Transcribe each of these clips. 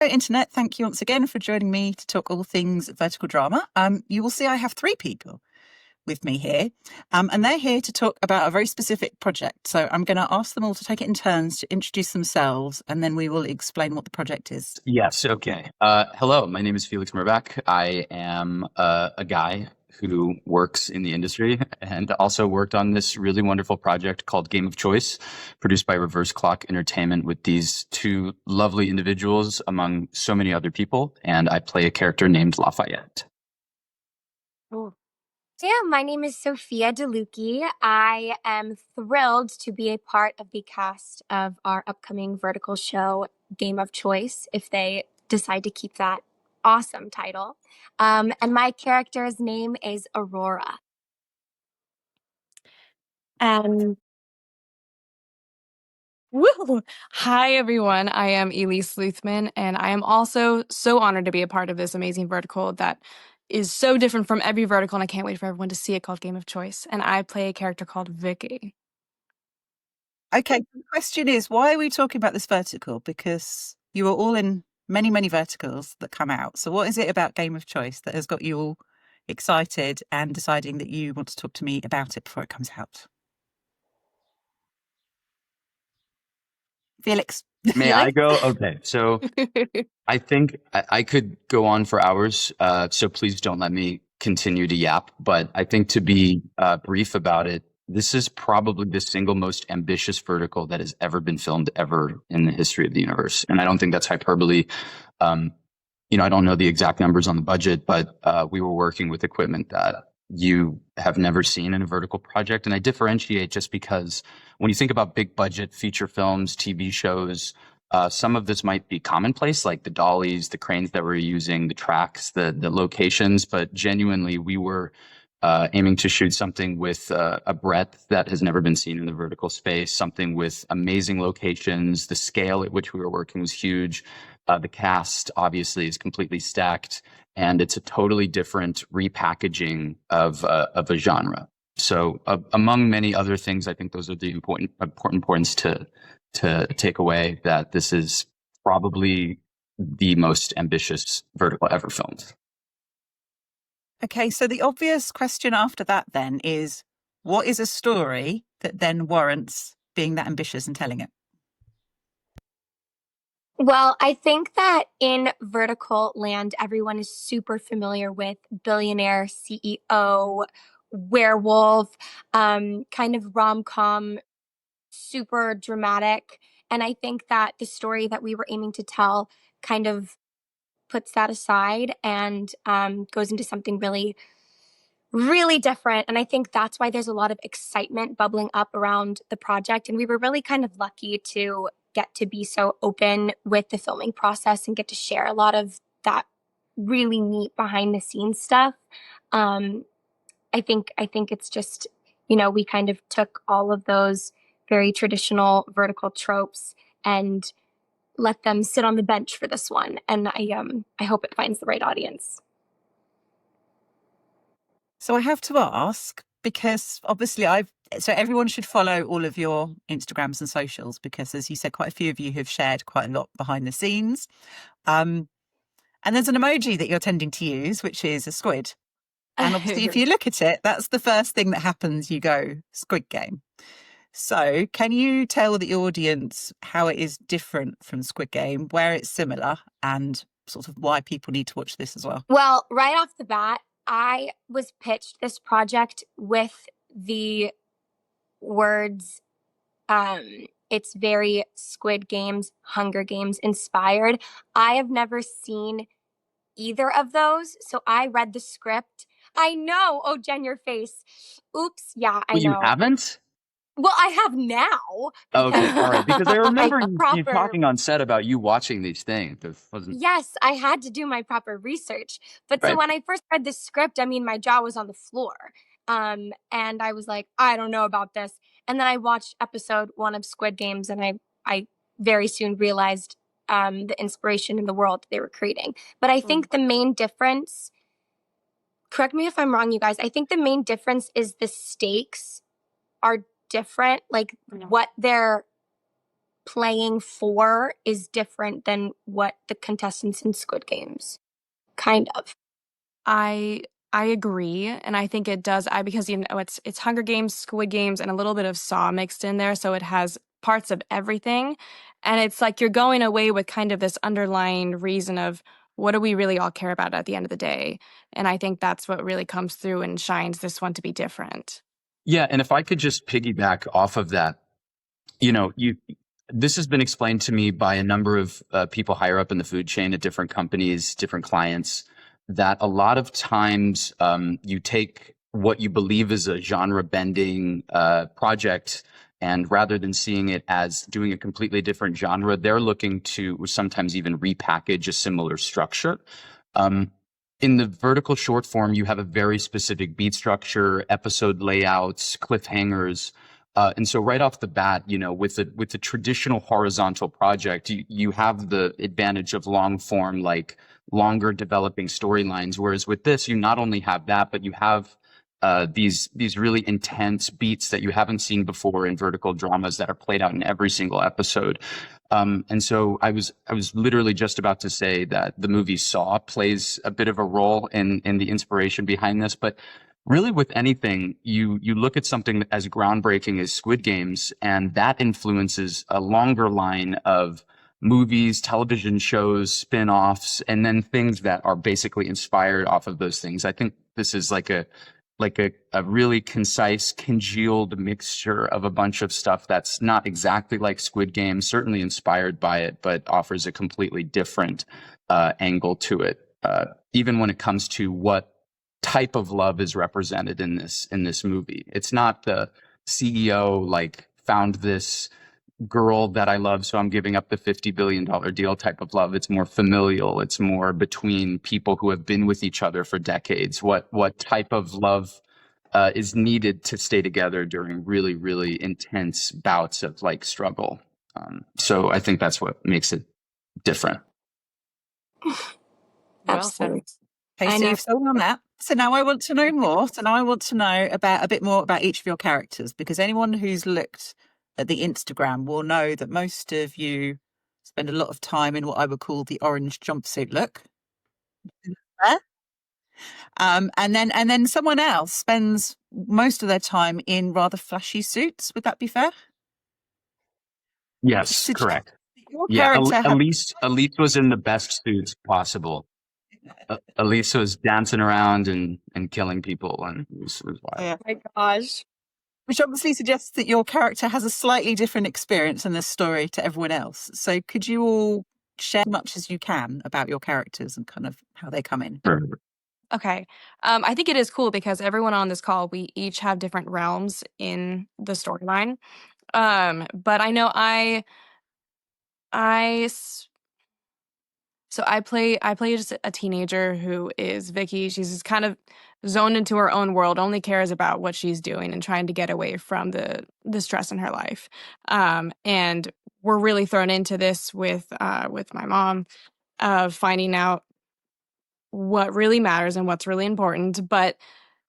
Internet, thank you once again for joining me to talk all things vertical drama. You will see I have three people with me here, and they're here to talk about a very specific project. So I'm going to ask them all to take it in turns to introduce themselves, and then we will explain what the project is. Yes, okay. Hello, my name is Felix Merback. I am a guy who works in the industry and also worked on this really wonderful project called Game of Choice, produced by Reverse Clock Entertainment with these two lovely individuals among so many other people. And I play a character named Lafayette. Oh. Yeah, my name is Sophia Delucchi. I am thrilled to be a part of the cast of our upcoming vertical show, Game of Choice, if they decide to keep that awesome title. And my character's name is Aurora. Woo! Hi, everyone. I am Elise Luthman, and I am also so honored to be a part of this amazing vertical that is so different from every vertical, and I can't wait for everyone to see it, called Game of Choice. And I play a character called Vicky. Okay, the question is, why are we talking about this vertical? Because you are all in many, many verticals that come out. So what is it about Game of Choice that has got you all excited and deciding that you want to talk to me about it before it comes out? Felix. May I go? Okay, so I think I could go on for hours, so please don't let me continue to yap. But I think to be brief about it, this is probably the single most ambitious vertical that has ever been filmed ever in the history of the universe. And I don't think that's hyperbole. I don't know the exact numbers on the budget, but we were working with equipment that you have never seen in a vertical project. And I differentiate just because when you think about big budget feature films, TV shows, some of this might be commonplace, like the dollies, the cranes that we're using, the tracks, the locations, but genuinely we were aiming to shoot something with a breadth that has never been seen in the vertical space, something with amazing locations. The scale at which we were working was huge. The cast obviously is completely stacked, and it's a totally different repackaging of a genre. So among many other things, I think those are the important points to take away, that this is probably the most ambitious vertical ever filmed. Okay, so the obvious question after that then is, what is a story that then warrants being that ambitious and telling it? Well, I think that in vertical land, everyone is super familiar with billionaire CEO, werewolf, kind of rom-com, super dramatic. And I think that the story that we were aiming to tell kind of puts that aside and goes into something really, really different. And I think that's why there's a lot of excitement bubbling up around the project. And we were really kind of lucky to get to be so open with the filming process and get to share a lot of that really neat behind the scenes stuff. I think it's just, we kind of took all of those very traditional vertical tropes and let them sit on the bench for this one. And I hope it finds the right audience. So I have to ask, because obviously so everyone should follow all of your Instagrams and socials, because as you said, quite a few of you have shared quite a lot behind the scenes. And there's an emoji that you're tending to use, which is a squid. And obviously, if you look at it, that's the first thing that happens. You go, Squid Game. So can you tell the audience how it is different from Squid Game, where it's similar, and sort of why people need to watch this as well? Well, right off the bat, I was pitched this project with the words, it's very Squid Games, Hunger Games inspired. I have never seen either of those, so I read the script. I know. Oh, Jen, your face. Oops. Yeah, I know. You haven't? Well, I have now. Okay, all right. Because I remember you talking on set about you watching these things. Yes, I had to do my proper research. But so when I first read the script, I mean, my jaw was on the floor. And I was like, I don't know about this. And then I watched episode 1 of Squid Games, and I very soon realized the inspiration in the world they were creating. But I think the main difference, correct me if I'm wrong, you guys, I think the main difference is the stakes are different, like what they're playing for is different than what the contestants in Squid Games. Kind of. I agree, and I think it does. Because it's Hunger Games, Squid Games, and a little bit of Saw mixed in there, so it has parts of everything, and it's like you're going away with kind of this underlying reason of what do we really all care about at the end of the day, and I think that's what really comes through and shines this one to be different. Yeah, and if I could just piggyback off of that, this has been explained to me by a number of people higher up in the food chain at different companies, different clients, that a lot of times you take what you believe is a genre-bending project, and rather than seeing it as doing a completely different genre, they're looking to sometimes even repackage a similar structure. In the vertical short form, you have a very specific beat structure, episode layouts, cliffhangers. And so right off the bat, with the traditional horizontal project, you have the advantage of long form, like longer developing storylines. Whereas with this, you not only have that, but you have these really intense beats that you haven't seen before in vertical dramas that are played out in every single episode. And so I was literally just about to say that the movie Saw plays a bit of a role in the inspiration behind this, but really with anything, you look at something as groundbreaking as Squid Games, and that influences a longer line of movies, television shows, spin-offs, and then things that are basically inspired off of those things. I think this is like a really concise, congealed mixture of a bunch of stuff that's not exactly like Squid Game, certainly inspired by it, but offers a completely different angle to it. Even when it comes to what type of love is represented in this movie. It's not the CEO found this girl that I love, so I'm giving up the $50 billion deal type of love. It's more familial. It's more between people who have been with each other for decades. What type of love is needed to stay together during really, really intense bouts of struggle. So I think that's what makes it different. Well said. Okay, so you've sold on that. So now I want to know more. So now I want to know a bit more about each of your characters, because anyone who's looked at the Instagram will know that most of you spend a lot of time in what I would call the orange jumpsuit look. And then someone else spends most of their time in rather flashy suits. Would that be fair? Yes, correct. Your Yeah, character Elise was in the best suits possible. Elise was dancing around and killing people, and it was wild. Oh my gosh. Which obviously suggests that your character has a slightly different experience in this story to everyone else. So could you all share as much as you can about your characters and kind of how they come in? Sure. Okay. I think it is cool because everyone on this call, we each have different realms in the storyline. But I know so I play just a teenager who is Vicky. She's just kind of zoned into her own world, only cares about what she's doing and trying to get away from the stress in her life. And we're really thrown into this with my mom, finding out what really matters and what's really important. But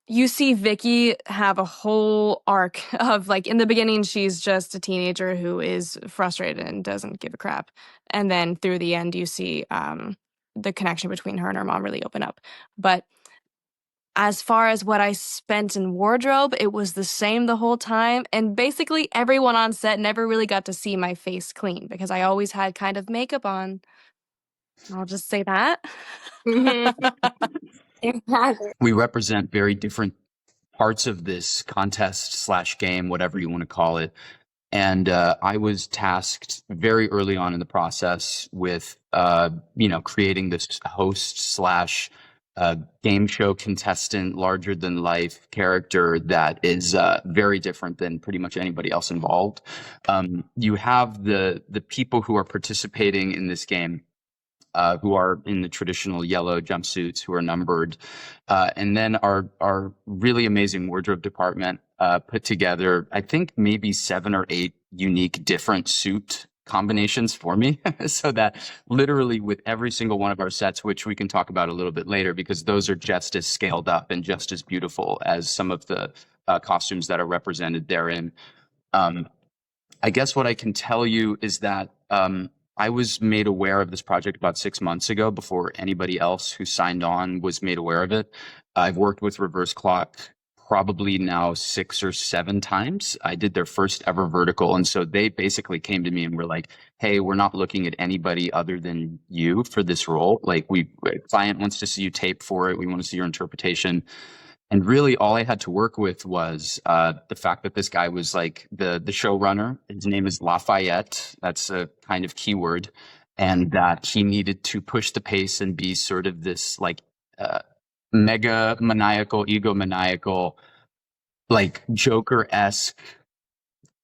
you see Vicky have a whole arc of in the beginning, she's just a teenager who is frustrated and doesn't give a crap. And then through the end, you see the connection between her and her mom really open up. But as far as what I spent in wardrobe, it was the same the whole time. And basically everyone on set never really got to see my face clean because I always had kind of makeup on. I'll just say that. We represent very different parts of this contest / game, whatever you want to call it. And I was tasked very early on in the process with, creating this host / game show contestant, larger than life character that is very different than pretty much anybody else involved. You have the people who are participating in this game, who are in the traditional yellow jumpsuits, who are numbered, and then our really amazing wardrobe department put together, I think maybe 7 or 8 unique different suit combinations for me, so that literally with every single one of our sets, which we can talk about a little bit later, because those are just as scaled up and just as beautiful as some of the costumes that are represented therein. I guess what I can tell you is that I was made aware of this project about 6 months ago before anybody else who signed on was made aware of it. I've worked with Reverse Clock probably now 6 or 7 times. I did their first ever vertical. And so they basically came to me and were like, hey, we're not looking at anybody other than you for this role. Like, client wants to see you tape for it. We want to see your interpretation. And really all I had to work with was the fact that this guy was like the showrunner. His name is Lafayette. That's a kind of keyword. And that he needed to push the pace and be sort of this like mega maniacal, egomaniacal, like Joker-esque,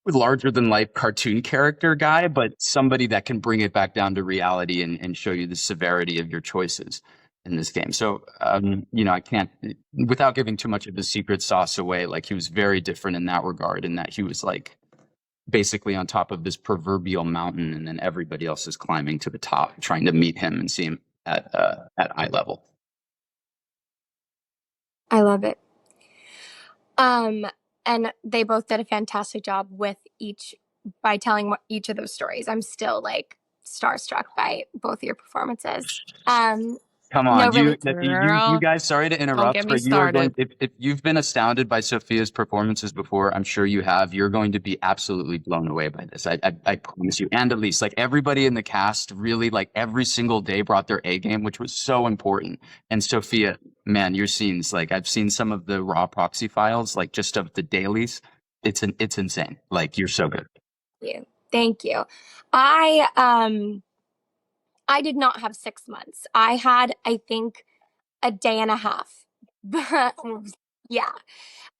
larger than life cartoon character guy, but somebody that can bring it back down to reality and show you the severity of your choices in this game. So, I can't, without giving too much of the secret sauce away, like he was very different in that regard, in that he was like basically on top of this proverbial mountain, and then everybody else is climbing to the top, trying to meet him and see him at eye level. I love it. And they both did a fantastic job with by telling each of those stories. I'm still like starstruck by both of your performances. Come on, No, really. you guys, sorry to interrupt, get me but you are going, started. if you've been astounded by Sophia's performances before, I'm sure you have, you're going to be absolutely blown away by this. I promise you. And Elise, like everybody in the cast really, like every single day brought their A game, which was so important. And Sophia, man, your scenes, like I've seen some of the raw proxy files, like just of the dailies. It's insane. Like you're so good. Thank you. I did not have 6 months. I had, I think, a day and a half. Yeah.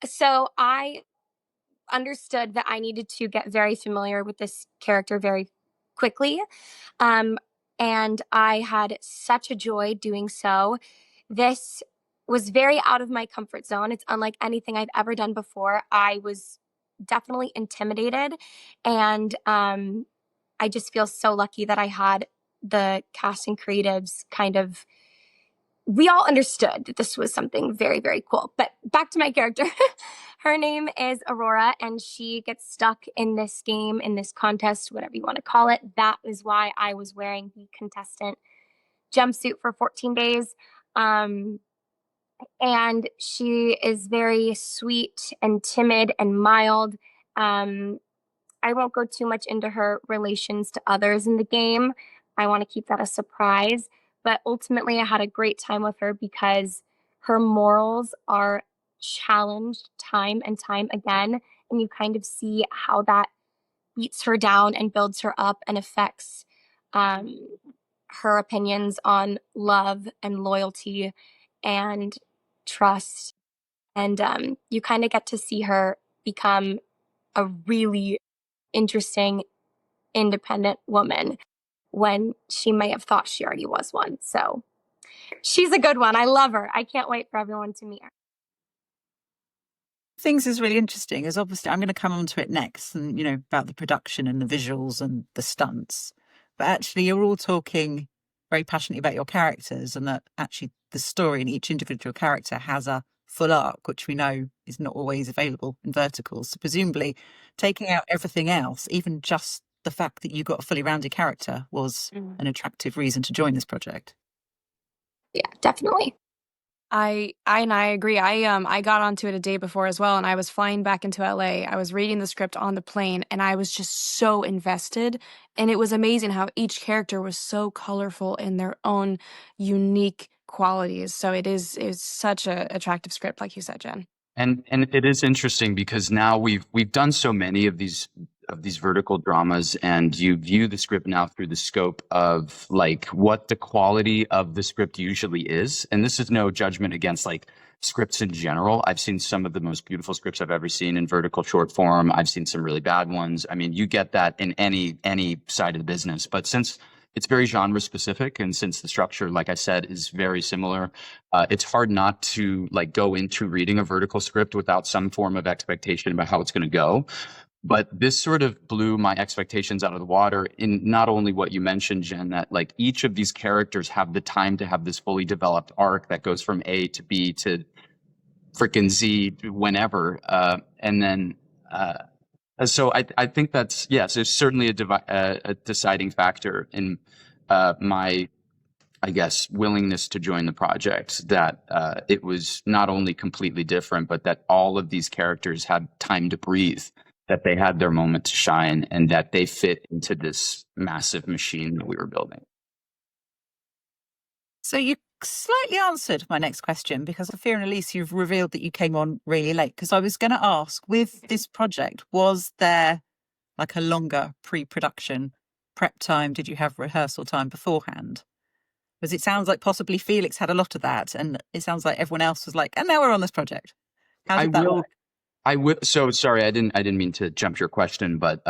So I understood that I needed to get very familiar with this character very quickly. And I had such a joy doing so. This was very out of my comfort zone. It's unlike anything I've ever done before. I was definitely intimidated. And I just feel so lucky that I had the cast and creatives we all understood that this was something very, very cool. But back to my character. Her name is Aurora, and she gets stuck in this game, in this contest, whatever you want to call it. That is why I was wearing the contestant jumpsuit for 14 days. And she is very sweet and timid and mild. I won't go too much into her relations to others in the game. I want to keep that a surprise. But ultimately, I had a great time with her because her morals are challenged time and time again. And you kind of see how that beats her down and builds her up and affects her opinions on love and loyalty and trust. And you kind of get to see her become a really interesting, independent woman when she may have thought she already was one. So she's a good one. I love her. I can't wait for everyone to meet her. Things is really interesting is obviously I'm going to come on to it next and, about the production and the visuals and the stunts. But actually you're all talking very passionately about your characters and that actually the story in each individual character has a full arc, which we know is not always available in verticals. So presumably taking out everything else, even just the fact that you got a fully rounded character was an attractive reason to join this project. Yeah, definitely. I agree. I got onto it a day before as well, and I was flying back into LA. I was reading the script on the plane, and I was just so invested. And it was amazing how each character was so colorful in their own unique qualities. So it's such a attractive script, like you said, Jen. And it is interesting because now we've done so many of these vertical dramas, and you view the script now through the scope of like what the quality of the script usually is. And this is no judgment against like scripts in general. I've seen some of the most beautiful scripts I've ever seen in vertical short form. I've seen some really bad ones. I mean, you get that in any side of the business. But since it's very genre specific, and since the structure, like I said, is very similar, it's hard not to like go into reading a vertical script without some form of expectation about how it's going to go. But this sort of blew my expectations out of the water in not only what you mentioned, Jen, that like each of these characters have the time to have this fully developed arc that goes from A to B to freaking Z whenever. And then So I think that's, yes, it's certainly a deciding factor in my, I guess, willingness to join the project, that it was not only completely different, but that all of these characters had time to breathe, that they had their moment to shine, and that they fit into this massive machine that we were building. So you slightly answered my next question, because Sophia and Elise, you've revealed that you came on really late. Because I was going to ask, with this project, was there like a longer pre-production prep time? Did you have rehearsal time beforehand? Because it sounds like possibly Felix had a lot of that, and it sounds like everyone else was like, and now we're on this project. How did that work? I will. So sorry, I didn't mean to jump your question, but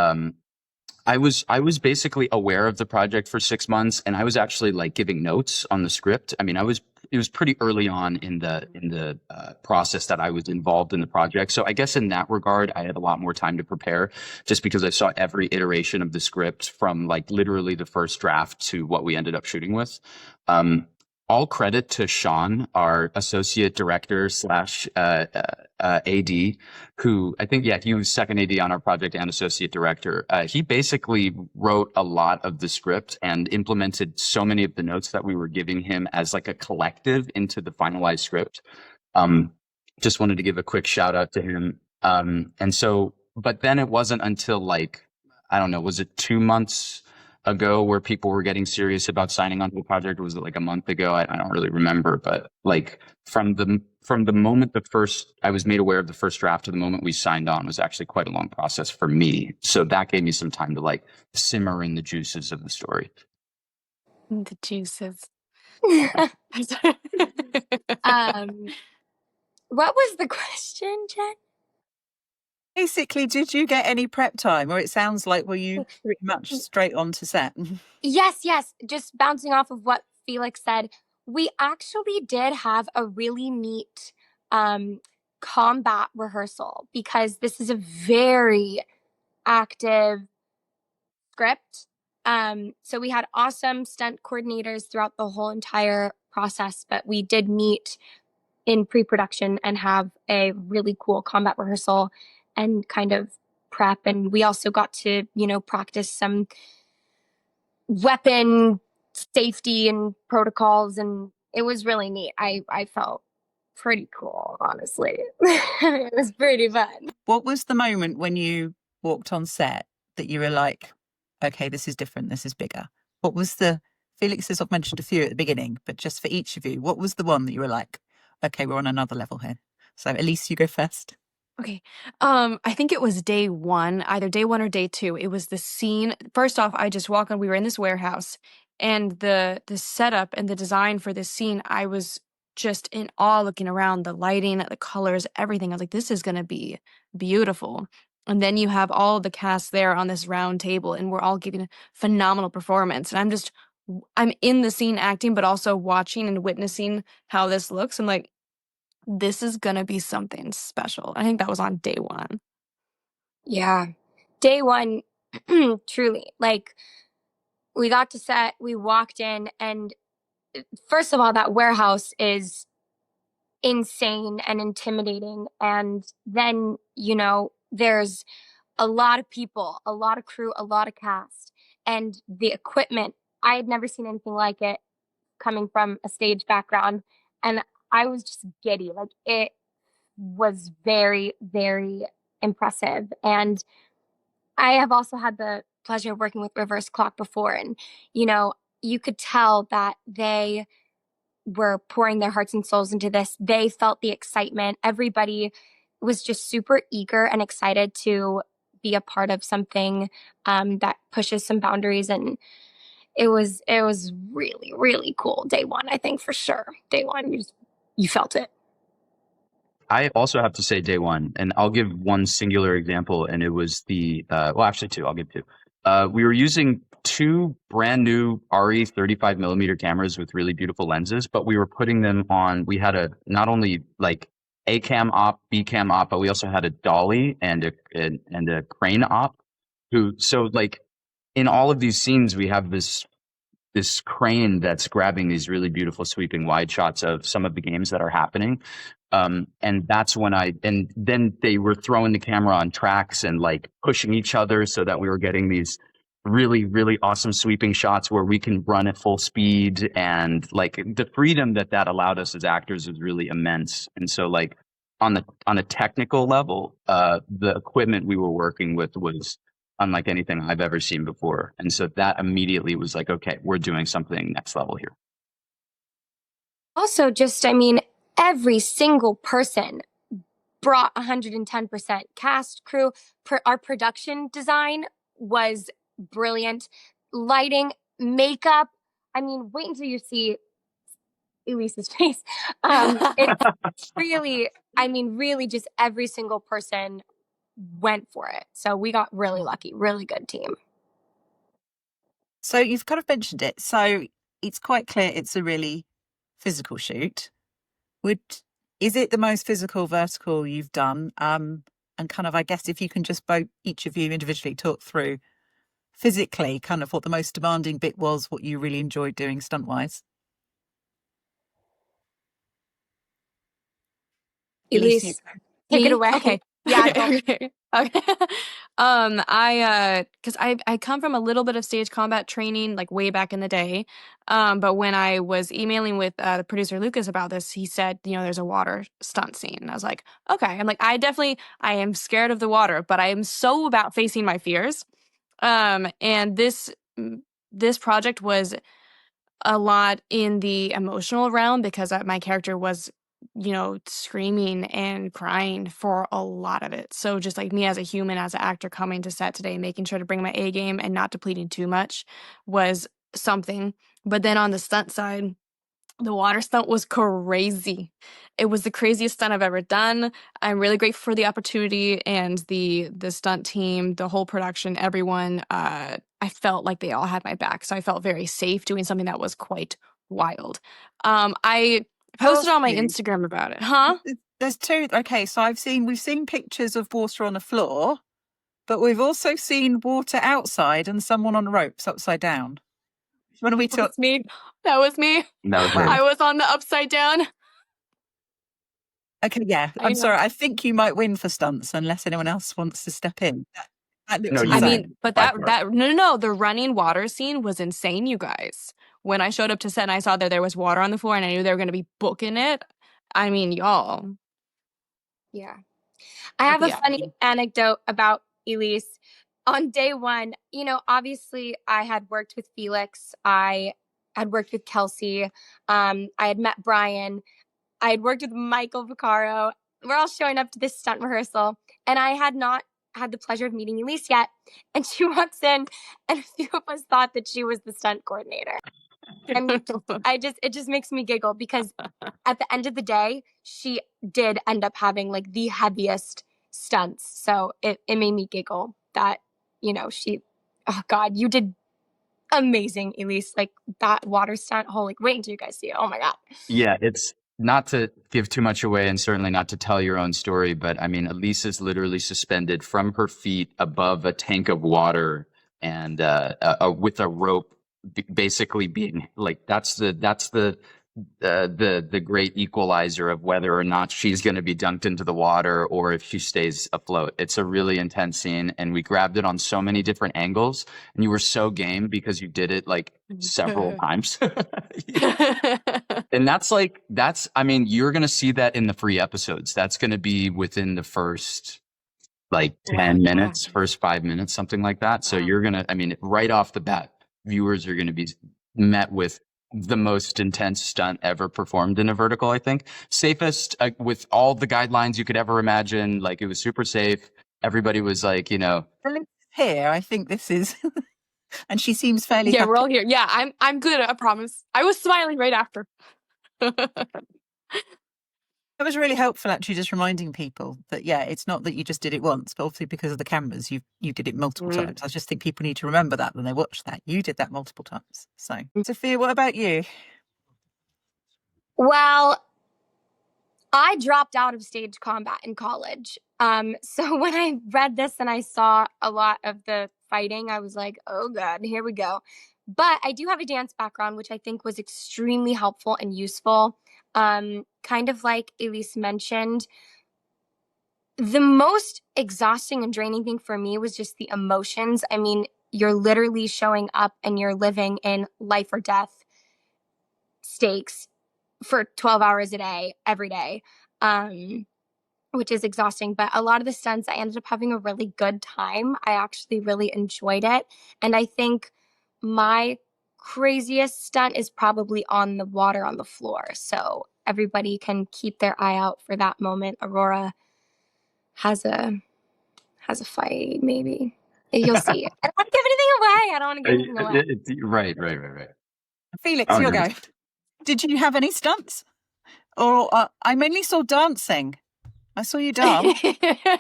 I was basically aware of the project for 6 months, and I was actually like giving notes on the script. I mean, it was pretty early on in the process that I was involved in the project. So I guess in that regard, I had a lot more time to prepare, just because I saw every iteration of the script from like literally the first draft to what we ended up shooting with. All credit to Sean, our associate director slash AD, who I think, he was second AD on our project and associate director. He basically wrote a lot of the script and implemented so many of the notes that we were giving him as like a collective into the finalized script. Just wanted to give a quick shout out to him. And so, but then it wasn't until like, I don't know, was it 2 months ago where people were getting serious about signing on to the project? Was it like a month ago? I don't really remember, but like from the moment I was made aware of the first draft to the moment we signed on was actually quite a long process for me. So that gave me some time to like simmer in the juices of the story. The juices. What was the question, Jen? Basically, did you get any prep time, or it sounds like were you pretty much straight on to set? Yes. Just bouncing off of what Felix said, we actually did have a really neat combat rehearsal, because this is a very active script. So we had awesome stunt coordinators throughout the whole entire process, but we did meet in pre-production and have a really cool combat rehearsal and kind of prep. And we also got to, practice some weapon safety and protocols, and it was really neat. I felt pretty cool, honestly. It was pretty fun. What was the moment when you walked on set that you were like, okay, this is different, this is bigger? What was Felix has mentioned a few at the beginning, but just for each of you, what was the one that you were like, okay, we're on another level here? So Elise, you go first. Okay. I think it was day one, either day one or day two. It was the scene. First off, I just walk on, we were in this warehouse, and the setup and the design for this scene, I was just in awe looking around, the lighting, the colors, everything. I was like, this is going to be beautiful. And then you have all the cast there on this round table, and we're all giving a phenomenal performance. And I'm in the scene acting, but also watching and witnessing how this looks. I'm like, this is going to be something special. I think that was on day one. Yeah. Day one, truly. Like, we got to set, we walked in, and first of all, that warehouse is insane and intimidating. And then, there's a lot of people, a lot of crew, a lot of cast, and the equipment. I had never seen anything like it coming from a stage background. And I was just giddy. Like, it was very, very impressive. And I have also had the pleasure of working with Reverse Clock before. And, you could tell that they were pouring their hearts and souls into this. They felt the excitement. Everybody was just super eager and excited to be a part of something that pushes some boundaries. And it was really, really cool. Day one, I think, for sure. Day one, you felt it. I also have to say day one, and I'll give one singular example, and it was actually two. I'll give two. We were using two brand new RE 35 millimeter cameras with really beautiful lenses, but we were putting them on. We had not only like A cam op, B cam op, but we also had a dolly and a crane op. So like in all of these scenes, we have this this crane that's grabbing these really beautiful sweeping wide shots of some of the games that are happening. And that's when and then they were throwing the camera on tracks and like pushing each other so that we were getting these really, really awesome sweeping shots where we can run at full speed. And like the freedom that allowed us as actors was really immense. And so like on a technical level, the equipment we were working with was unlike anything I've ever seen before. And so that immediately was like, okay, we're doing something next level here. Also, just, I mean, every single person brought 110%. Cast, crew, our production design was brilliant. Lighting, makeup. I mean, wait until you see Elise's face. It's really, I mean, really just every single person went for it. So we got really lucky, really good team. So you've kind of mentioned it. So it's quite clear it's a really physical shoot. Is it the most physical vertical you've done? And kind of, I guess, if you can just each of you individually talk through physically kind of what the most demanding bit was, what you really enjoyed doing stunt-wise. Elise, take it away. Okay. Yeah, go. Okay. Because I come from a little bit of stage combat training, like way back in the day. But when I was emailing with the producer Lucas about this, he said, there's a water stunt scene. And I was like, okay. I'm like, I am scared of the water, but I am so about facing my fears. And this project was a lot in the emotional realm because my character was, screaming and crying for a lot of it. So just like me as a human, as an actor coming to set today, making sure to bring my A game and not depleting too much was something. But then on the stunt side, the water stunt was crazy. It was the craziest stunt I've ever done. I'm really grateful for the opportunity and the stunt team, the whole production, everyone. I felt like they all had my back, so I felt very safe doing something that was quite wild. I posted on my Instagram about it. Huh? There's two. Okay, so we've seen pictures of water on the floor, but we've also seen water outside and someone on ropes upside down. When are we talking? That was me. I was on the upside down. Okay, yeah. I'm sorry. I think you might win for stunts unless anyone else wants to step in. No, I mean, but no. The running water scene was insane, you guys. When I showed up to set and I saw that there was water on the floor and I knew they were going to be booking it, I mean, y'all. Yeah. I have a funny anecdote about Elise. On day one, obviously I had worked with Felix. I had worked with Kelsey. I had met Brian. I had worked with Michael Vaccaro. We're all showing up to this stunt rehearsal, and I had not had the pleasure of meeting Elise yet. And she walks in, and a few of us thought that she was the stunt coordinator. And it just makes me giggle because at the end of the day, she did end up having like the heaviest stunts. So it made me giggle that, oh God, you did amazing, Elise. Like that water stunt. Wait until you guys see it. Oh my God. Yeah, it's not to give too much away and certainly not to tell your own story, but I mean, Elise is literally suspended from her feet above a tank of water and with a rope, basically being like that's the great equalizer of whether or not she's going to be dunked into the water or if she stays afloat. It's a really intense scene, and we grabbed it on so many different angles, and you were so game because you did it like several times. And that's I mean, you're going to see that in the free episodes. That's going to be within the first like 10 minutes, first 5 minutes, something like that. So you're going to, I mean, right off the bat, viewers are going to be met with the most intense stunt ever performed in a vertical, I think. Safest with all the guidelines you could ever imagine. Like it was super safe. Everybody was like, Here, I think this is, and she seems fairly happy. We're all here. Yeah, I'm good, I promise. I was smiling right after. That was really helpful, actually, just reminding people that, it's not that you just did it once, but obviously because of the cameras, you did it multiple times. I just think people need to remember that when they watch that. You did that multiple times. So, Sophia, what about you? Well, I dropped out of stage combat in college. So when I read this and I saw a lot of the fighting, I was like, oh God, here we go. But I do have a dance background, which I think was extremely helpful and useful. Kind of like Elise mentioned, the most exhausting and draining thing for me was just the emotions. I mean, you're literally showing up and you're living in life or death stakes for 12 hours a day, every day, which is exhausting. But a lot of the stunts, I ended up having a really good time. I actually really enjoyed it. And I think my craziest stunt is probably on the water on the floor. So everybody can keep their eye out for that moment. Aurora has a fight, maybe. You'll see. I don't want to give anything away. I don't want to give anything away. Right. Felix, your go. Did you have any stunts? Or I mainly saw dancing. I saw you dance.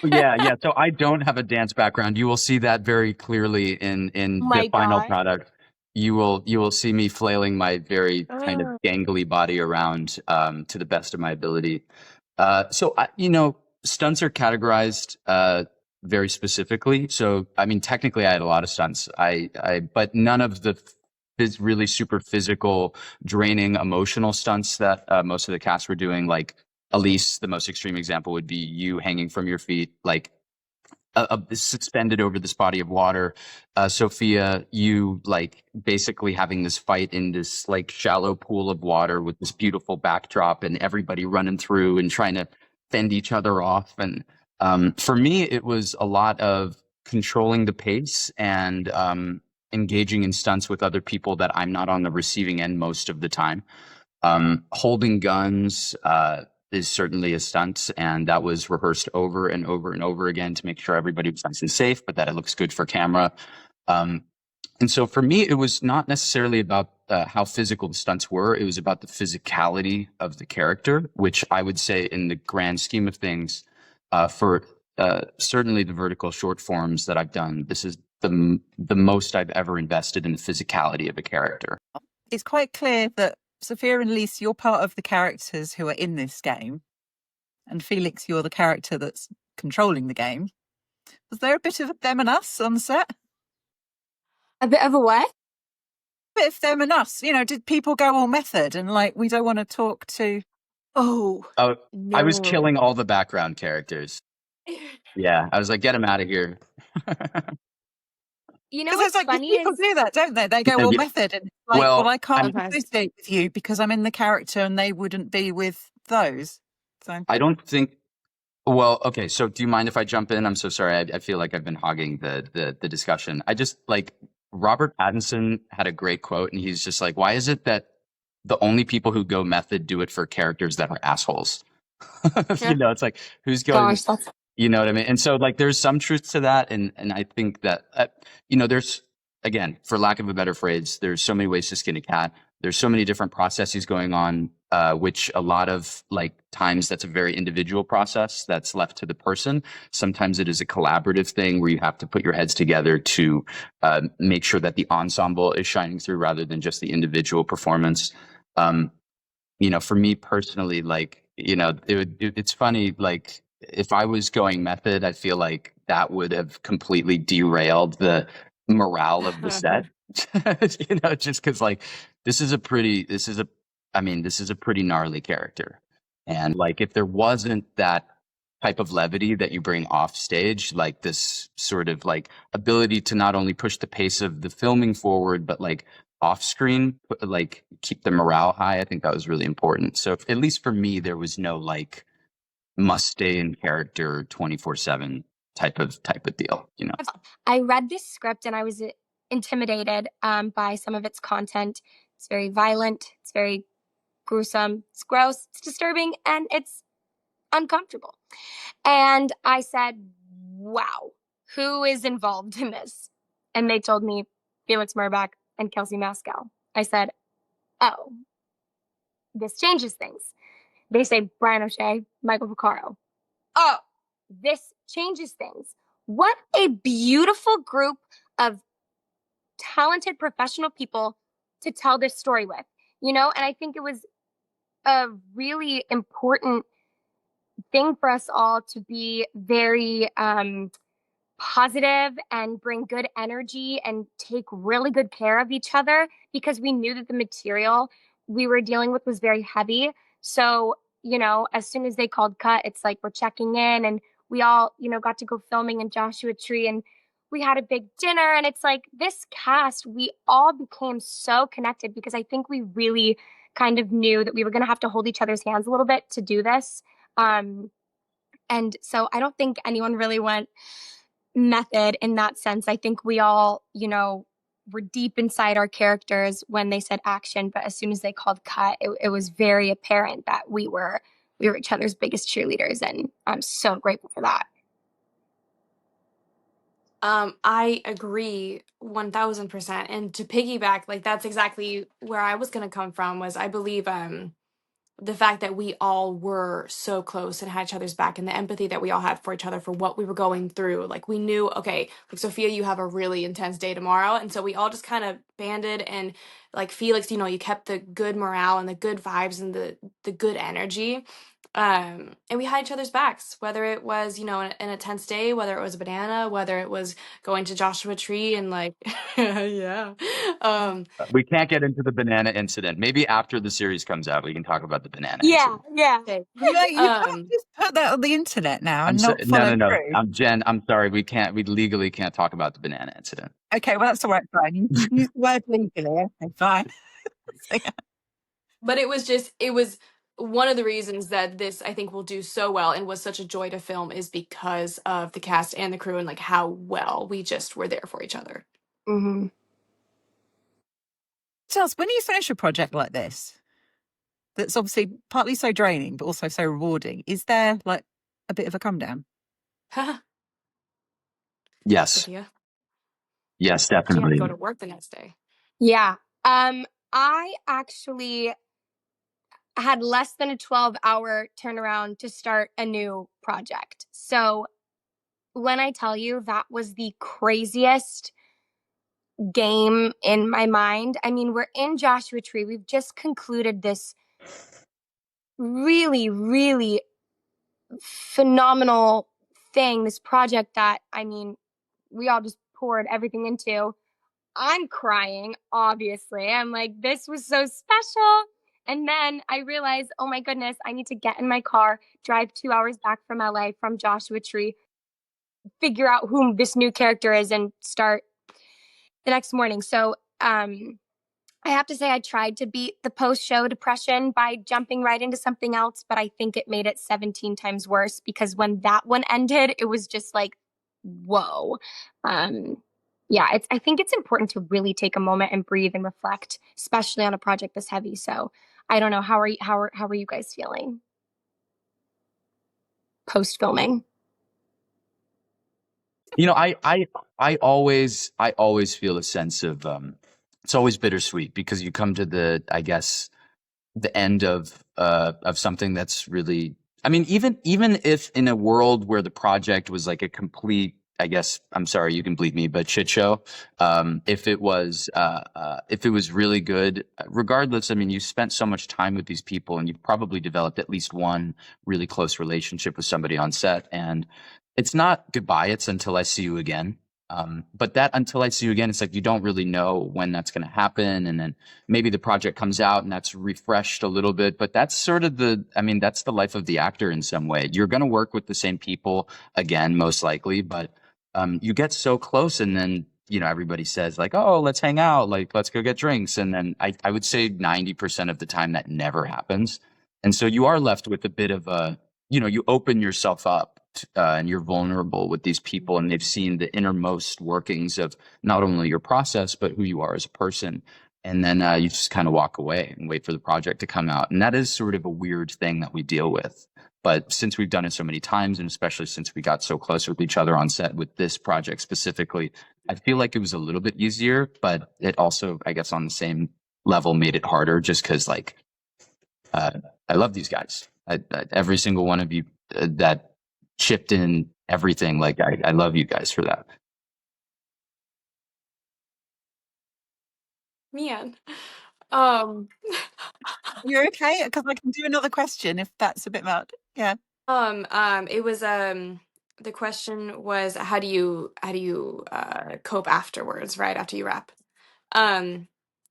Yeah. So I don't have a dance background. You will see that very clearly in the final product. You will see me flailing my very kind of gangly body around to the best of my ability. So stunts are categorized very specifically. So I mean, technically, I had a lot of stunts. But none of the really super physical, draining, emotional stunts that most of the cast were doing. Like Elise, the most extreme example would be you hanging from your feet, like suspended over this body of water. Sophia, you like basically having this fight in this like shallow pool of water with this beautiful backdrop and everybody running through and trying to fend each other off. And for me, it was a lot of controlling the pace and engaging in stunts with other people that I'm not on the receiving end most of the time. Holding guns is certainly a stunt, and that was rehearsed over and over and over again to make sure everybody was nice and safe, but that it looks good for camera. And so for me, it was not necessarily about how physical the stunts were. It was about the physicality of the character, which I would say in the grand scheme of things, for certainly the vertical short forms that I've done, this is the most I've ever invested in the physicality of a character. It's quite clear that Sophia and Elise, you're part of the characters who are in this game. And Felix, you're the character that's controlling the game. Was there a bit of them and us on the set? A bit of a what? A bit of them and us. Did people go all method and like, we don't want to talk to... Oh, no. I was no. killing all the background characters. Yeah, I was like, get them out of here. What's like, funny people is... do that, don't they? They go all method and like, well, I can't associate with you because I'm in the character and they wouldn't be with those. So I don't think... Well, okay, so do you mind if I jump in? I'm so sorry. I feel like I've been hogging the discussion. I just, like, Robert Pattinson had a great quote, and he's just like, why is it that the only people who go method do it for characters that are assholes? Yeah. It's like, who's going... Gosh, that's... You know what I mean? And so, like, there's some truth to that. And I think that, there's, again, for lack of a better phrase, there's so many ways to skin a cat. There's so many different processes going on, which a lot of like times that's a very individual process that's left to the person. Sometimes it is a collaborative thing where you have to put your heads together to make sure that the ensemble is shining through rather than just the individual performance. For me personally, like, it's funny, like, if I was going method, I feel like that would have completely derailed the morale of the set. Just because like this is a pretty gnarly character. And like if there wasn't that type of levity that you bring off stage, like this sort of like ability to not only push the pace of the filming forward, but like off screen, like keep the morale high, I think that was really important. So at least for me, there was no like must stay in character 24/7 type of deal, I read this script and I was intimidated by some of its content. It's very violent, it's very gruesome, it's gross, it's disturbing, and it's uncomfortable. And I said, wow, who is involved in this? And they told me Felix Merback and Kelsey Mascow. I said, oh, this changes things. They say Brian O'Shea, Michael Vaccaro. Oh, this changes things. What a beautiful group of talented professional people to tell this story with, and I think it was a really important thing for us all to be very positive and bring good energy and take really good care of each other, because we knew that the material we were dealing with was very heavy. So, as soon as they called cut, it's like we're checking in, and we all, got to go filming in Joshua Tree, and we had a big dinner. And it's like this cast, we all became so connected because I think we really kind of knew that we were going to have to hold each other's hands a little bit to do this. And so I don't think anyone really went method in that sense. I think we all, were deep inside our characters when they said action, but as soon as they called cut, it was very apparent that we were each other's biggest cheerleaders, and I'm so grateful for that. I agree 1000%. And to piggyback, like that's exactly where I was gonna come from, was I believe the fact that we all were so close and had each other's back, and the empathy that we all had for each other for what we were going through. Like we knew, okay, like Sophia, you have a really intense day tomorrow. And so we all just kind of banded, and like Felix, you kept the good morale and the good vibes and the good energy. And we had each other's backs, whether it was, an intense day, whether it was a banana, whether it was going to Joshua Tree and like, yeah. We can't get into the banana incident. Maybe after the series comes out, we can talk about the banana incident. Yeah. Okay. You can't just put that on the internet now and not follow no. through. Jen, I'm sorry. We legally can't talk about the banana incident. Okay, well, that's all right, fine. You can use the word legally. Okay, fine. So, yeah. But it was one of the reasons that this, I think, will do so well and was such a joy to film, is because of the cast and the crew and like how well we just were there for each other. Mm-hmm. Tell us, when you finish a project like this, that's obviously partly so draining, but also so rewarding, is there like a bit of a come down? Yes. Sophia? Yes, She had to definitely. go to work the next day. Yeah. I actually had less than a 12-hour turnaround to start a new project. So when I tell you that was the craziest game in my mind, I mean, we're in Joshua Tree. We've just concluded this really, really phenomenal thing, this project that, I mean, we all just poured everything into. I'm crying, obviously. I'm like, this was so special. And then I realized, oh my goodness, I need to get in my car, drive 2 hours back from LA from Joshua Tree, figure out who this new character is, and start the next morning. So I have to say I tried to beat the post-show depression by jumping right into something else, but I think it made it 17 times worse, because when that one ended, it was just like, whoa. Yeah, I think it's important to really take a moment and breathe and reflect, especially on a project this heavy. So I don't know, how are you guys feeling post filming? I always feel a sense of it's always bittersweet, because you come to the, I guess, the end of something that's really, I mean, even if in a world where the project was like a complete, I guess, I'm sorry, you can bleep me, but shit show. If it was really good, regardless, I mean, you spent so much time with these people, and you've probably developed at least one really close relationship with somebody on set, and it's not goodbye, it's until I see you again. But that until I see you again, it's like you don't really know when that's going to happen, and then maybe the project comes out and that's refreshed a little bit. But that's sort of that's the life of the actor in some way. You're going to work with the same people again, most likely, but you get so close, and then everybody says like, "Oh, let's hang out, like let's go get drinks," and then I would say 90% of the time that never happens, and so you are left with a bit of a you open yourself up, and you're vulnerable with these people, and they've seen the innermost workings of not only your process but who you are as a person, and then you just kind of walk away and wait for the project to come out, and that is sort of a weird thing that we deal with. But since we've done it so many times, and especially since we got so close with each other on set with this project specifically, I feel like it was a little bit easier, but it also, I guess, on the same level made it harder, just because like I love these guys. Every single one of you that chipped in everything, like I love you guys for that. Man. You're okay? Because I can do another question if that's a bit much. Yeah. It was the question was, how do you cope afterwards, right after you wrap?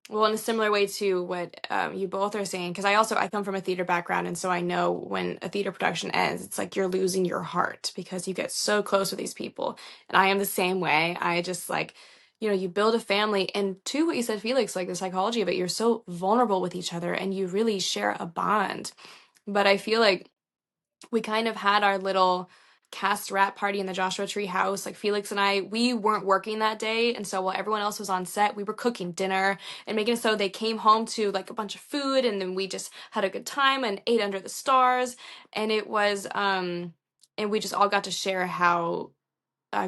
Well, in a similar way to what you both are saying, because I come from a theater background, and so I know when a theater production ends, it's like you're losing your heart because you get so close with these people. And I am the same way. I just like, you build a family, and to what you said, Felix, like the psychology of it, you're so vulnerable with each other, and you really share a bond. But I feel like we kind of had our little cast wrap party in the Joshua Tree house. Like Felix and I, we weren't working that day. And so while everyone else was on set, we were cooking dinner and making it so they came home to like a bunch of food. And then we just had a good time and ate under the stars. And it was, and we just all got to share how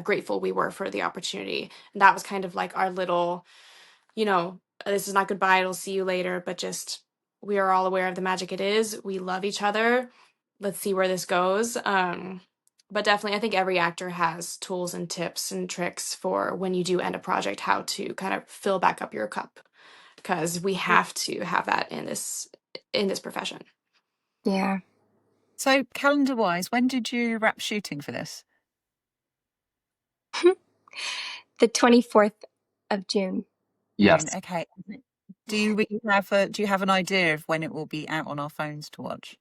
grateful we were for the opportunity. And that was kind of like our little, this is not goodbye, it'll see you later, but just we are all aware of the magic it is. We love each other. Let's see where this goes. But definitely, I think every actor has tools and tips and tricks for when you do end a project, how to kind of fill back up your cup, because we have to have that in this profession. Yeah. So calendar-wise, when did you wrap shooting for this? The 24th of June. Yes. Okay. Do you have an idea of when it will be out on our phones to watch?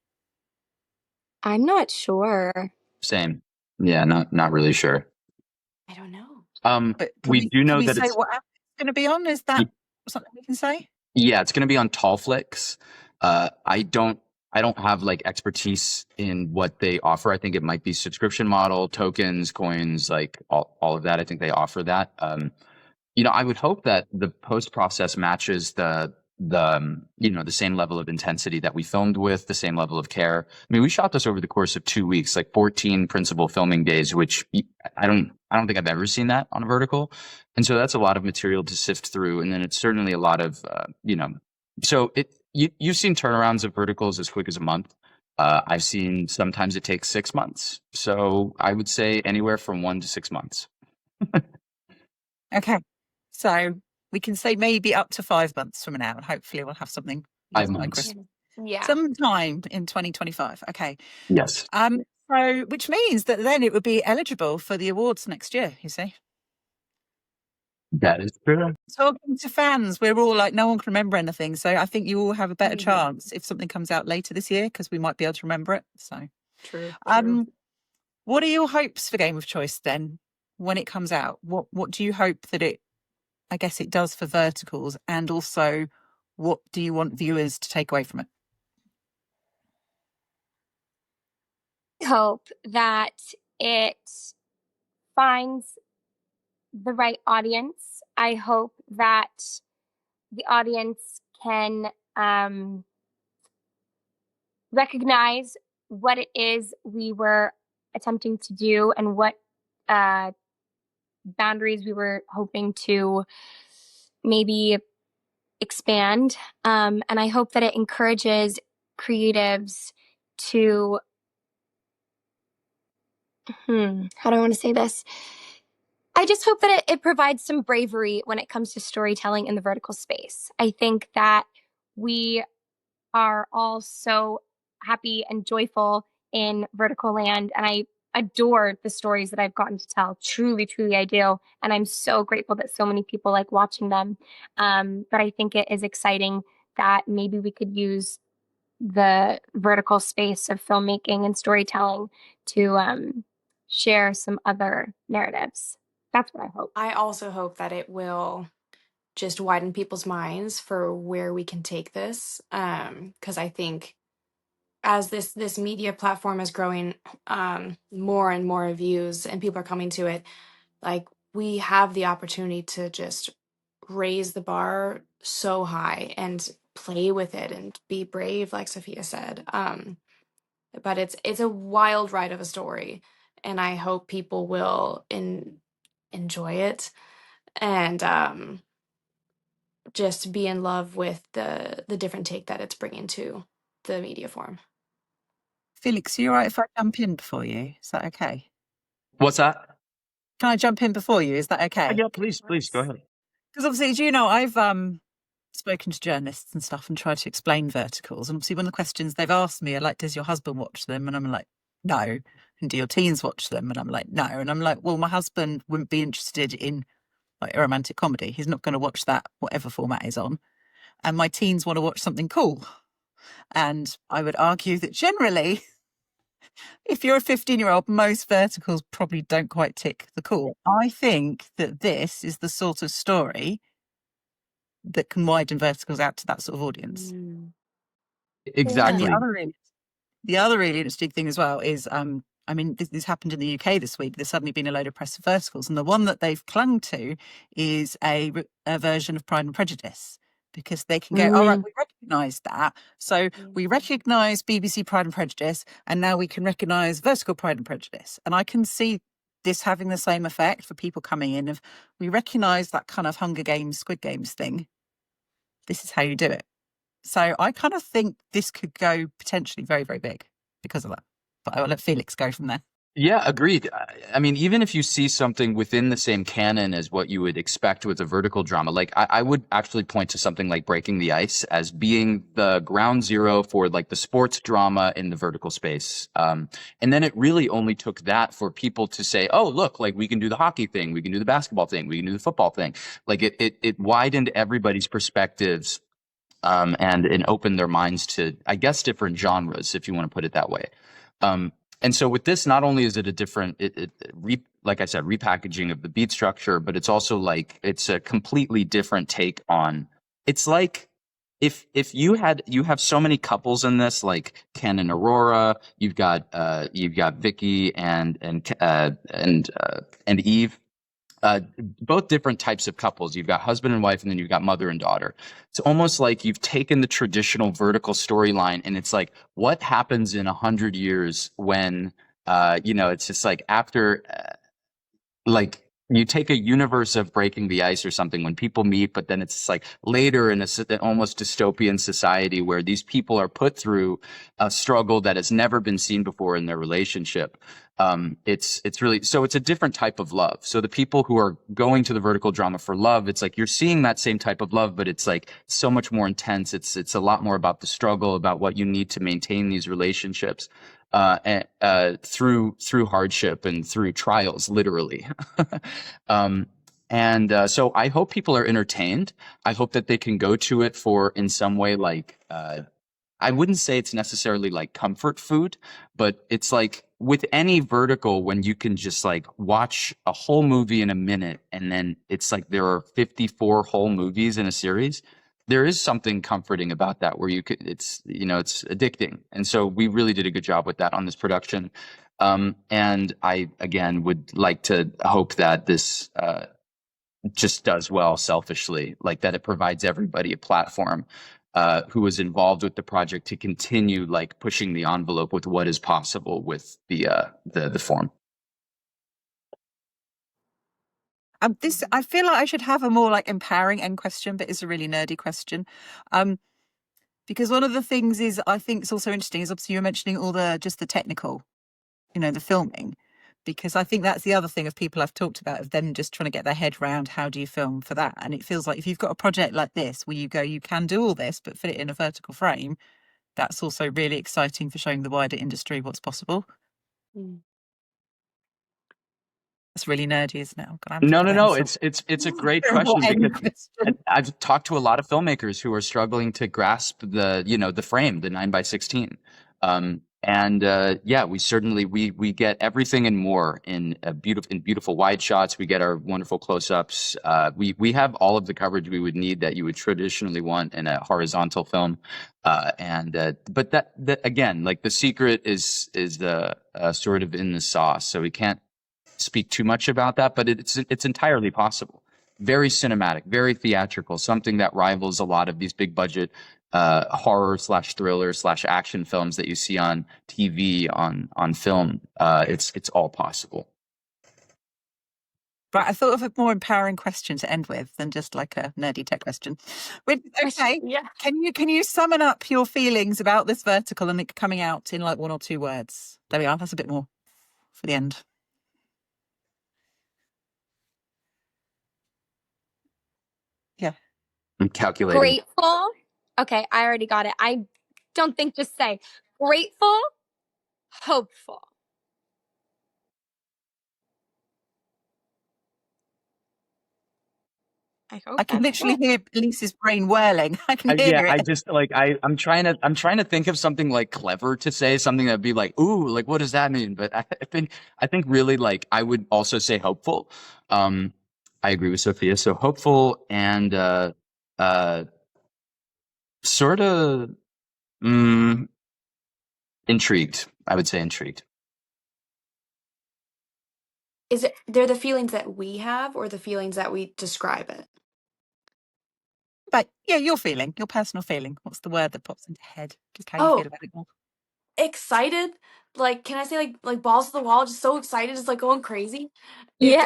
I'm not sure. Same. Yeah, not really sure. I don't know. But we do know that say it's what app it's going to be on? Is that something we can say? Yeah, it's going to be on Tallflix. I don't have like expertise in what they offer. I think it might be subscription model, tokens, coins, like all of that. I think they offer that. I would hope that the post process matches the same level of intensity that we filmed with, the same level of care. I mean, we shot this over the course of 2 weeks, like 14 principal filming days, which I don't think I've ever seen that on a vertical. And so that's a lot of material to sift through. And then it's certainly a lot of, so you've seen turnarounds of verticals as quick as a month. I've seen sometimes it takes 6 months. So I would say anywhere from 1 to 6 months. Okay. So we can say maybe up to 5 months from now, and hopefully we'll have something 5 by months. Christmas. Yeah. Sometime in 2025. Okay. Yes. So which means that then it would be eligible for the awards next year, you see. That is true. Talking to fans, we're all like, no one can remember anything. So I think you all have a better chance if something comes out later this year, because we might be able to remember it. So True. What are your hopes for Game of Choice then when it comes out? What do you hope that it does for verticals, and also what do you want viewers to take away from it? I hope that it finds the right audience. I hope that the audience can recognize what it is we were attempting to do and what boundaries we were hoping to maybe expand. And I hope that it encourages creatives to, how do I want to say this? I just hope that it provides some bravery when it comes to storytelling in the vertical space. I think that we are all so happy and joyful in vertical land, and I adore the stories that I've gotten to tell. Truly, truly, I do. And I'm so grateful that so many people like watching them. But I think it is exciting that maybe we could use the vertical space of filmmaking and storytelling to share some other narratives. That's what I hope. I also hope that it will just widen people's minds for where we can take this. Because I think as this media platform is growing, more and more views and people are coming to it, like we have the opportunity to just raise the bar so high and play with it and be brave, like Sophia said. But it's a wild ride of a story, and I hope people will enjoy it and just be in love with the different take that it's bringing to the media form. Felix, are you all right if I jump in before you? Is that okay? What's that? Can I jump in before you? Is that okay? Yeah, please go ahead. Because obviously, as you know, I've spoken to journalists and stuff and tried to explain verticals. And obviously, one of the questions they've asked me are like, does your husband watch them? And I'm like, no. and do your teens watch them? And I'm like, no. And I'm like, well, my husband wouldn't be interested in like a romantic comedy. He's not going to watch that, whatever format is on. And my teens want to watch something cool. And I would argue that generally, if you're a 15-year-old, most verticals probably don't quite tick the cool. I think that this is the sort of story that can widen verticals out to that sort of audience. Exactly. And the other really interesting thing as well is, I mean, this happened in the UK this week. There's suddenly been a load of press of verticals, and the one that they've clung to is a version of Pride and Prejudice, because they can go, all right, we recognise that. So we recognise BBC Pride and Prejudice, and now we can recognise vertical Pride and Prejudice. And I can see this having the same effect for people coming in of, we recognise that kind of Hunger Games, Squid Games thing. This is how you do it. So I kind of think this could go potentially very, very big because of that. But I will let Felix go from there. Yeah, agreed. I mean, even if you see something within the same canon as what you would expect with a vertical drama, like I would actually point to something like Breaking the Ice as being the ground zero for like the sports drama in the vertical space. And then it really only took that for people to say, oh, look, like we can do the hockey thing, we can do the basketball thing, we can do the football thing. Like it widened everybody's perspectives. And open their minds to, I guess, different genres, if you want to put it that way. And so with this, not only is it a different, like I said, repackaging of the beat structure, but it's also like, it's a completely different take on, it's like, if you have so many couples in this, like Ken and Aurora, you've got Vicky and Eve. Both different types of couples. You've got husband and wife, and then you've got mother and daughter. It's almost like you've taken the traditional vertical storyline, and it's like, what happens in 100 years when, it's just like after, like you take a universe of Breaking the Ice or something when people meet, but then it's like later in an almost dystopian society where these people are put through a struggle that has never been seen before in their relationship. It's really, so it's a different type of love. So the people who are going to the vertical drama for love, it's like you're seeing that same type of love, but it's like so much more intense. It's a lot more about the struggle, about what you need to maintain these relationships. Through hardship and through trials, literally. So I hope people are entertained. I hope that they can go to it for, in some way, like, I wouldn't say it's necessarily like comfort food, but it's like with any vertical, when you can just like watch a whole movie in a minute, and then it's like there are 54 whole movies in a series. There is something comforting about that, where you could, it's addicting. And so we really did a good job with that on this production. And I, again, would like to hope that this just does well selfishly, like that it provides everybody a platform who is involved with the project to continue like pushing the envelope with what is possible with the form. I feel like I should have a more like empowering end question, but it's a really nerdy question. Because one of the things is, I think it's also interesting is obviously you're mentioning all the technical, the filming, because I think that's the other thing of people I've talked about, of them just trying to get their head around how do you film for that. And it feels like if you've got a project like this where you can do all this, but fit it in a vertical frame, that's also really exciting for showing the wider industry what's possible. That's really nerdy, isn't it? No. It's a great question, because I've talked to a lot of filmmakers who are struggling to grasp the frame, the 9x16. We certainly we get everything and more in beautiful wide shots. We get our wonderful close-ups. We have all of the coverage we would need that you would traditionally want in a horizontal film. But that again, like the secret is the sort of in the sauce. So we can't speak too much about that, but it's entirely possible. Very cinematic, very theatrical, something that rivals a lot of these big budget horror / thriller / action films that you see on TV, on film. It's all possible. Right, I thought of a more empowering question to end with than just like a nerdy tech question. Okay, Yeah. Can you summon up your feelings about this vertical and it coming out in like 1 or 2 words? There we are. That's a bit more for the end. Yeah. I'm calculating. Grateful. Okay, I already got it. I don't think just say grateful, hopeful. I hope I can that's literally it. hear Elise's brain whirling. I can hear Yeah, it. I just like I'm trying to think of something like clever to say, something that'd be like, ooh, like what does that mean? But I think really like I would also say hopeful. I agree with Sophia. So hopeful and uh sort of intrigued. I would say intrigued. They're the feelings that we have or the feelings that we describe it? But yeah, your personal feeling. What's the word that pops into your head? Just how you Oh, feel about it all. excited. Like, can I say like balls to the wall? Just so excited, just like going crazy. Yeah.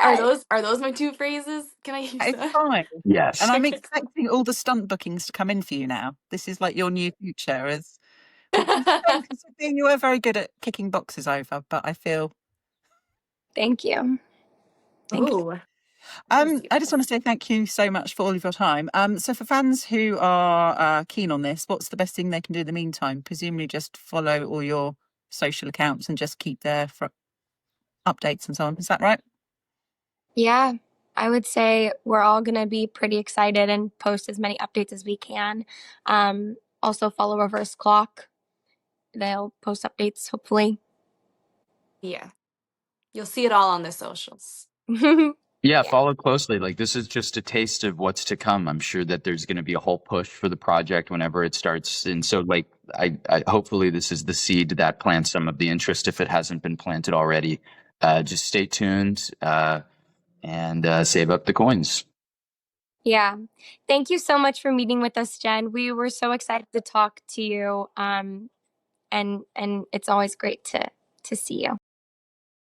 Are those my two phrases? Can I use It's that? fine. Yes. And I'm expecting all the stunt bookings to come in for you now. This is like your new future, as which is shame because you were very good at kicking boxes over, but I feel Thank you. Thank you. Oh, I see I just that. want to say thank you so much for all of your time. So for fans who are keen on this, what's the best thing they can do in the meantime? Presumably just follow all your social accounts and just keep there for updates and so on. Is that right? Yeah, I would say we're all going to be pretty excited and post as many updates as we can. Also follow Reverse Clock. They'll post updates, hopefully. Yeah. You'll see it all on the socials. Yeah, Yeah. follow closely. Like this is just a taste of what's to come. I'm sure that there's going to be a whole push for the project whenever it starts. And so like I hopefully this is the seed that plants some of the interest if it hasn't been planted already. Just stay tuned and save up the coins. Yeah. Thank you so much for meeting with us, Jen. We were so excited to talk to you. And it's always great to see you.